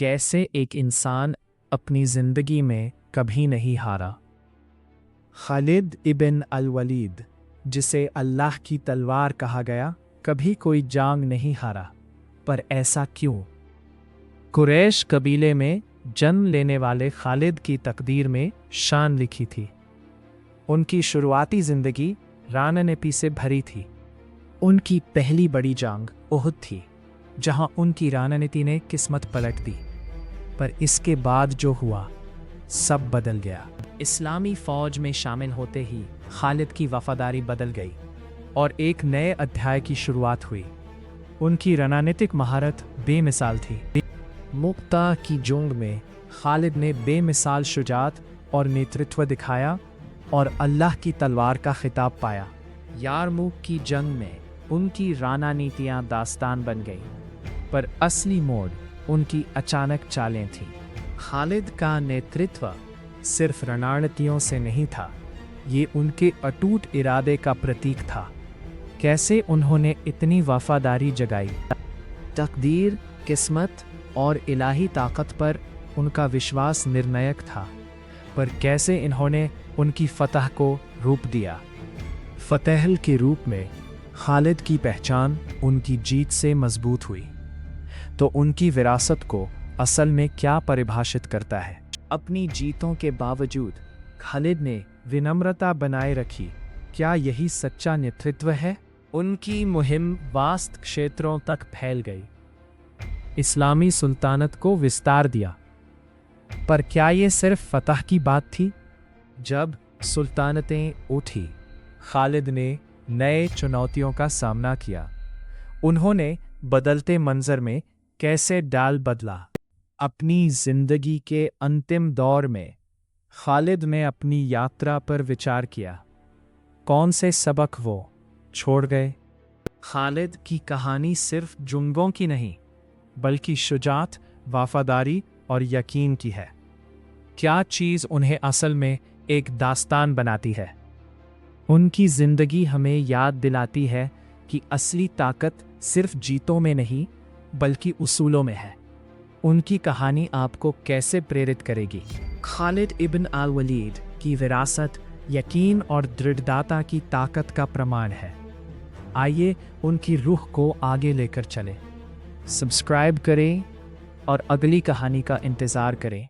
कैसे एक इंसान अपनी ज़िंदगी में कभी नहीं हारा। खालिद इब्न अल-वलीद, जिसे अल्लाह की तलवार कहा गया, कभी कोई जंग नहीं हारा। पर ऐसा क्यों? कुरैश कबीले में जन्म लेने वाले खालिद की तकदीर में शान लिखी थी। उनकी शुरुआती ज़िंदगी राननीति से भरी थी। उनकी पहली बड़ी जंग उहुद थी, जहां उनकी राननीति ने किस्मत पलट दी। पर इसके बाद जो हुआ, सब बदल गया। इस्लामी फ़ौज में शामिल होते ही खालिद की वफादारी बदल गई और एक नए अध्याय की शुरुआत हुई। उनकी रणनीतिक महारत बेमिसाल थी। मुक्ता की जंग में खालिद ने बेमिसाल शुजाअत और नेतृत्व दिखाया और अल्लाह की तलवार का खिताब पाया। यारमुक की जंग में उनकी रणनीतियाँ दास्तान बन गई, पर असली मोड़ उनकी अचानक चालें थीं। खालिद का नेतृत्व सिर्फ रणनीतियों से नहीं था, ये उनके अटूट इरादे का प्रतीक था। कैसे उन्होंने इतनी वफादारी जगाई? तकदीर, किस्मत और इलाही ताकत पर उनका विश्वास निर्णायक था। पर कैसे इन्होंने उनकी फतह को रूप दिया? फतेह के रूप में खालिद की पहचान उनकी जीत से मजबूत हुई। तो उनकी विरासत को असल में क्या परिभाषित करता है? अपनी जीतों के बावजूद खालिद ने विनम्रता बनाए रखी। क्या यही सच्चा नेतृत्व है? उनकी मुहिम वास्त क्षेत्रों तक फैल गई, इस्लामी सुल्तानत को विस्तार दिया। पर क्या ये सिर्फ फतह की बात थी? जब सुल्तानतें उठी, खालिद ने नए चुनौतियों का सामना किया। उन्होंने बदलते मंजर में कैसे डाल बदला। अपनी जिंदगी के अंतिम दौर में खालिद ने अपनी यात्रा पर विचार किया। कौन से सबक वो छोड़ गए? खालिद की कहानी सिर्फ जंगों की नहीं, बल्कि शुजाअत, वफादारी और यकीन की है। क्या चीज़ उन्हें असल में एक दास्तान बनाती है? उनकी ज़िंदगी हमें याद दिलाती है कि असली ताकत सिर्फ जीतों में नहीं, बल्कि उसूलों में है। उनकी कहानी आपको कैसे प्रेरित करेगी? खालिद इब्न अल-वलीद की विरासत यकीन और दृढ़ता की ताकत का प्रमाण है। आइए उनकी रूह को आगे लेकर चलें। सब्सक्राइब करें और अगली कहानी का इंतज़ार करें।